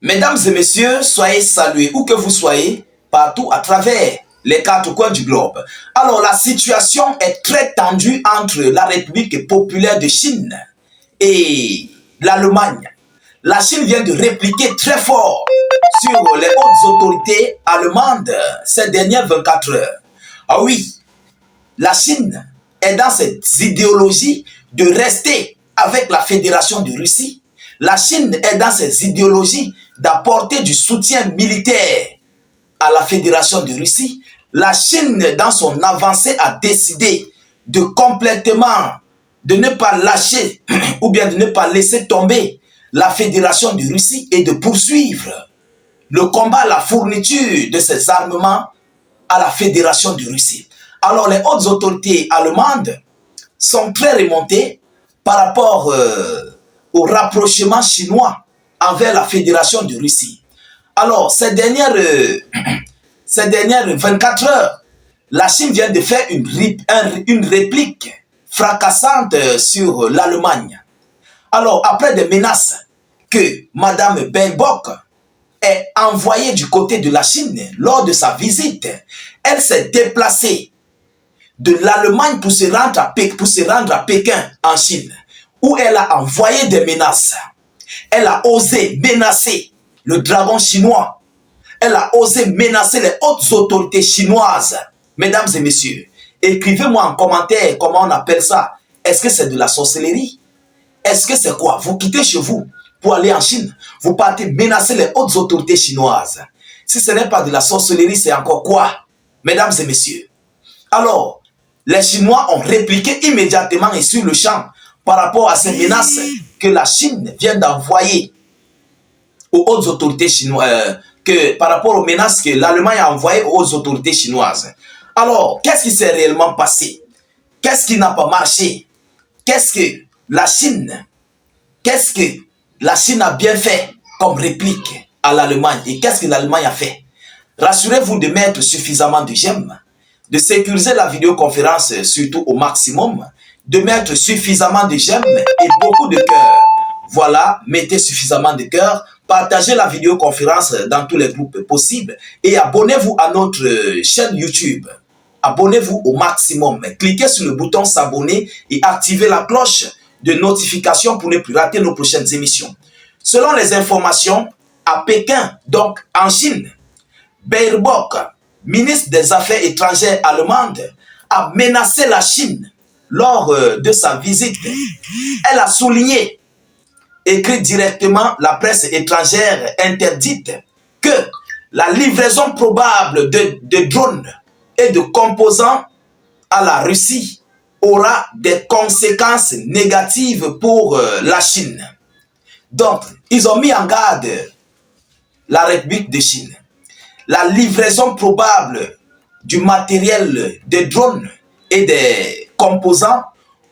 Mesdames et messieurs, soyez salués où que vous soyez, partout à travers les quatre coins du globe. Alors, la situation est très tendue entre la République populaire de Chine et l'Allemagne. La Chine vient de répliquer très fort sur les hautes autorités allemandes ces dernières 24 heures. Ah oui, la Chine est dans cette idéologie de rester avec la Fédération de Russie. La Chine est dans cette idéologie d'apporter du soutien militaire à la Fédération de Russie. La Chine, dans son avancée, a décidé de complètement de ne pas lâcher ou bien de ne pas laisser tomber la Fédération de Russie et de poursuivre le combat, la fourniture de ces armements à la Fédération de Russie. Alors les hautes autorités allemandes sont très remontées par rapport au rapprochement chinois envers la Fédération de Russie. Alors ces dernières 24 heures, la Chine vient de faire une réplique fracassante sur l'Allemagne. Alors après des menaces que Mme Baerbock est envoyée du côté de la Chine lors de sa visite, elle s'est déplacée de l'Allemagne pour se rendre à Pékin en Chine, où elle a envoyé des menaces. Elle a osé menacer le dragon chinois. Elle a osé menacer les hautes autorités chinoises. Mesdames et messieurs, écrivez-moi en commentaire comment on appelle ça. Est-ce que c'est de la sorcellerie? Est-ce que c'est quoi? Vous quittez chez vous pour aller en Chine. Vous partez menacer les hautes autorités chinoises. Si ce n'est pas de la sorcellerie, c'est encore quoi? Mesdames et messieurs. Alors, les Chinois ont répliqué immédiatement et sur le champ par rapport à ces menaces que la Chine vient d'envoyer aux hautes autorités chinoises, par rapport aux menaces que l'Allemagne a envoyées aux hautes autorités chinoises. Alors, qu'est-ce qui s'est réellement passé? Qu'est-ce qui n'a pas marché? Qu'est-ce que la Chine a bien fait comme réplique à l'Allemagne? Et qu'est-ce que l'Allemagne a fait? Rassurez-vous de mettre suffisamment de j'aime, de sécuriser la vidéoconférence surtout au maximum, de mettre suffisamment de j'aime et beaucoup de cœur. Voilà, mettez suffisamment de cœur, partagez la vidéoconférence dans tous les groupes possibles et abonnez-vous à notre chaîne YouTube. Abonnez-vous au maximum. Cliquez sur le bouton s'abonner et activez la cloche de notification pour ne plus rater nos prochaines émissions. Selon les informations, à Pékin, donc en Chine, Baerbock, ministre des Affaires étrangères allemande, a menacé la Chine lors de sa visite. Elle a souligné, écrit directement la presse étrangère interdite, que la livraison probable de drones et de composants à la Russie aura des conséquences négatives pour la Chine. Donc, ils ont mis en garde la République de Chine. La livraison probable du matériel des drones et des composants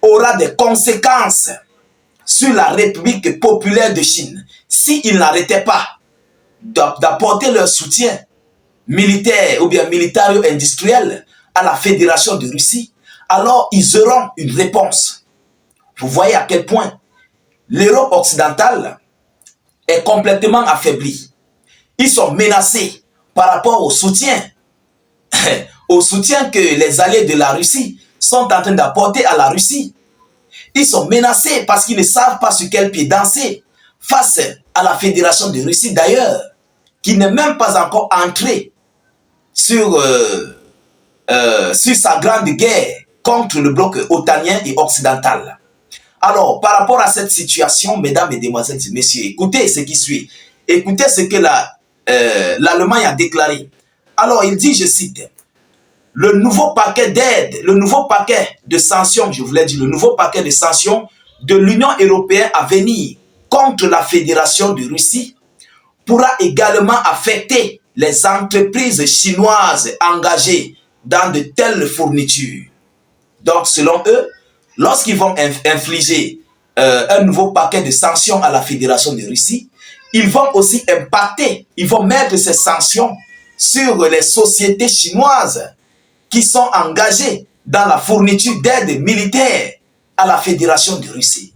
aura des conséquences sur la République populaire de Chine s'ils n'arrêtaient pas d'apporter leur soutien militaire ou bien militaro-industriel à la Fédération de Russie. Alors ils auront une réponse. Vous voyez à quel point l'Europe occidentale est complètement affaiblie. Ils sont menacés par rapport au soutien que les alliés de la Russie sont en train d'apporter à la Russie. Ils sont menacés parce qu'ils ne savent pas sur quel pied danser face à la Fédération de Russie d'ailleurs, qui n'est même pas encore entrée sur sa grande guerre contre le bloc otanien et occidental. Alors, par rapport à cette situation, mesdames, mesdemoiselles et messieurs, écoutez ce qui suit. Écoutez ce que l'Allemagne a déclaré. Alors, il dit, je cite, le nouveau paquet d'aide, le nouveau paquet de sanctions, je vous l'ai dit, le nouveau paquet de sanctions de l'Union européenne à venir contre la Fédération de Russie pourra également affecter les entreprises chinoises engagées dans de telles fournitures. Donc, selon eux, lorsqu'ils vont infliger un nouveau paquet de sanctions à la Fédération de Russie, ils vont aussi impacter, ils vont mettre ces sanctions sur les sociétés chinoises qui sont engagées dans la fourniture d'aide militaire à la Fédération de Russie.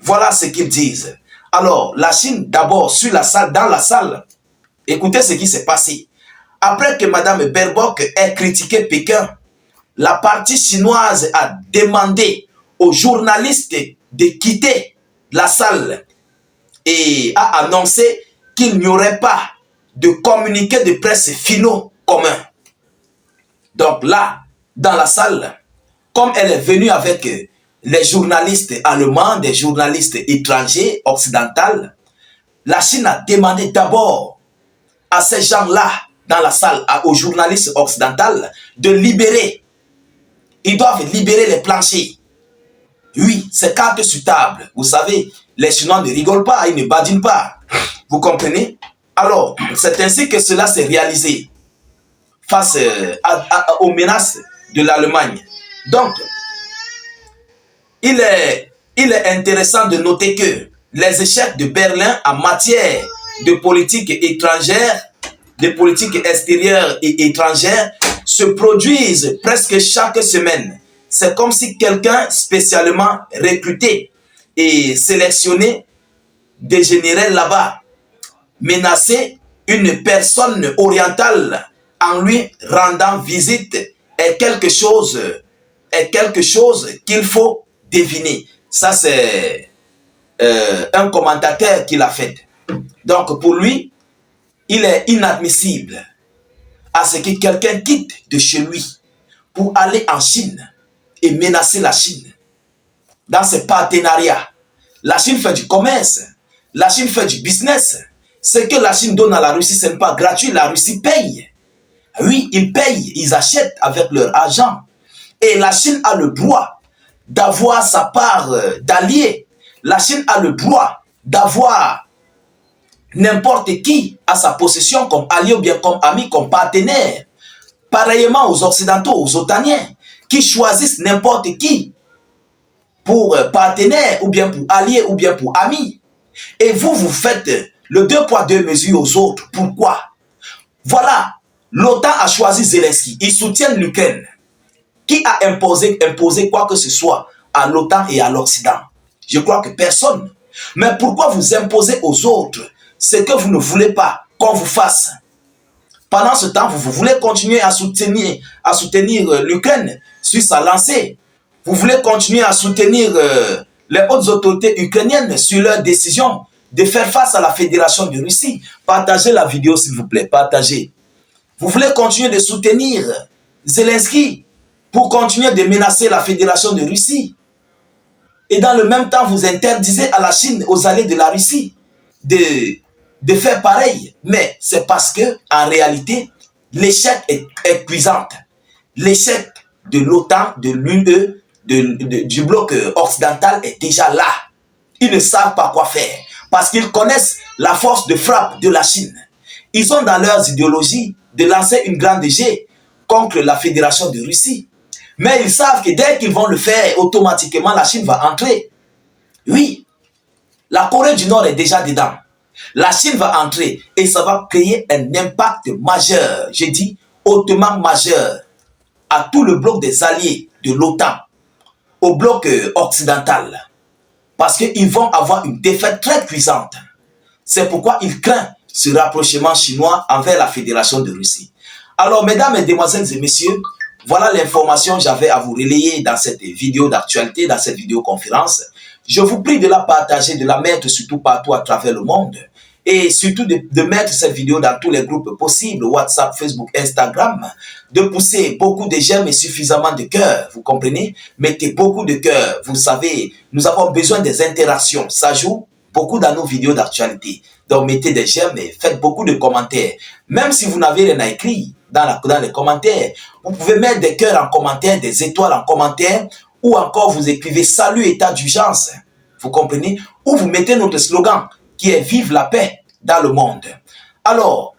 Voilà ce qu'ils disent. Alors, la Chine, d'abord, sur la salle, dans la salle, écoutez ce qui s'est passé. Après que Mme Baerbock ait critiqué Pékin, la partie chinoise a demandé aux journalistes de quitter la salle et a annoncé qu'il n'y aurait pas de communiqué de presse finaux communs. Donc là, dans la salle, comme elle est venue avec les journalistes allemands, des journalistes étrangers, occidentaux, la Chine a demandé d'abord à ces gens-là, dans la salle, aux journalistes occidentaux, de libérer. Ils doivent libérer les planchers. Oui, c'est carte sur table. Vous savez, les Chinois ne rigolent pas, ils ne badinent pas. Vous comprenez? Alors, c'est ainsi que cela s'est réalisé face aux menaces de l'Allemagne. Donc, il est intéressant de noter que les échecs de Berlin en matière de politique étrangère, de politique extérieure et étrangère, se produisent presque chaque semaine. C'est comme si quelqu'un spécialement recruté et sélectionné dégénérait là-bas, menacer une personne orientale en lui rendant visite est quelque chose qu'il faut deviner. Ça, c'est un commentateur qui l'a fait. Donc, pour lui, il est inadmissible à ce que quelqu'un quitte de chez lui pour aller en Chine et menacer la Chine. Dans ces partenariats, la Chine fait du commerce, la Chine fait du business. Ce que la Chine donne à la Russie, ce n'est pas gratuit, la Russie paye. Oui, ils payent, ils achètent avec leur argent. Et la Chine a le droit d'avoir sa part d'alliés. La Chine a le droit d'avoir n'importe qui à sa possession comme allié ou bien comme ami, comme partenaire. Pareillement aux Occidentaux, aux Otaniens, qui choisissent n'importe qui pour partenaire ou bien pour allié ou bien pour ami. Et vous, vous faites le 2 poids 2 mesures aux autres. Pourquoi? Voilà, l'OTAN a choisi Zelensky. Ils soutiennent l'Ukraine. Qui a imposé quoi que ce soit à l'OTAN et à l'Occident? Je crois que personne. Mais pourquoi vous imposez aux autres ce que vous ne voulez pas qu'on vous fasse? Pendant ce temps, vous voulez continuer à soutenir l'Ukraine sur sa lancée. Vous voulez continuer à soutenir les hautes autorités ukrainiennes sur leur décision de faire face à la Fédération de Russie. Partagez la vidéo, s'il vous plaît. Partagez. Vous voulez continuer de soutenir Zelensky pour continuer de menacer la Fédération de Russie. Et dans le même temps, vous interdisez à la Chine, aux alliés de la Russie, de faire pareil. Mais c'est parce que, en réalité, l'échec est cuisant. L'échec de l'OTAN, de l'UE, du bloc occidental est déjà là. Ils ne savent pas quoi faire. Parce qu'ils connaissent la force de frappe de la Chine. Ils ont dans leurs idéologies de lancer une grande G contre la Fédération de Russie. Mais ils savent que dès qu'ils vont le faire, automatiquement, la Chine va entrer. Oui, la Corée du Nord est déjà dedans. La Chine va entrer et ça va créer un impact majeur, j'ai dit hautement majeur, à tout le bloc des alliés de l'OTAN, au bloc occidental. Parce qu'ils vont avoir une défaite très cuisante. C'est pourquoi ils craignent ce rapprochement chinois envers la Fédération de Russie. Alors, mesdames, mesdemoiselles et messieurs, voilà l'information que j'avais à vous relayer dans cette vidéo d'actualité, dans cette vidéoconférence. Je vous prie de la partager, de la mettre surtout partout à travers le monde. Et surtout de mettre cette vidéo dans tous les groupes possibles, WhatsApp, Facebook, Instagram. De pousser beaucoup de j'aime et suffisamment de cœur, vous comprenez? Mettez beaucoup de cœur. Vous savez, nous avons besoin des interactions. Ça joue beaucoup dans nos vidéos d'actualité. Donc mettez des j'aime et faites beaucoup de commentaires. Même si vous n'avez rien à écrire dans les commentaires, vous pouvez mettre des cœurs en commentaire, des étoiles en commentaire, ou encore vous écrivez salut état d'urgence. Vous comprenez? Ou vous mettez notre slogan qui est vive la paix dans le monde. Alors,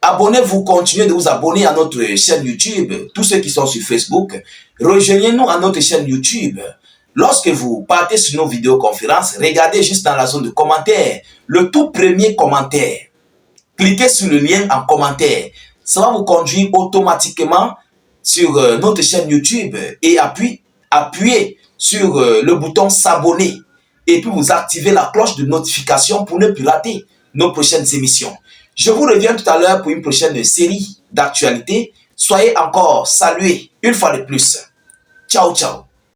abonnez-vous, continuez de vous abonner à notre chaîne YouTube. Tous ceux qui sont sur Facebook, rejoignez-nous à notre chaîne YouTube. Lorsque vous partez sur nos vidéoconférences, regardez juste dans la zone de commentaires, le tout premier commentaire. Cliquez sur le lien en commentaire. Ça va vous conduire automatiquement sur notre chaîne YouTube et appuyez sur le bouton s'abonner. et puis vous activez la cloche de notification pour ne plus rater nos prochaines émissions. Je vous reviens tout à l'heure pour une prochaine série d'actualités. Soyez encore salués une fois de plus. Ciao, ciao.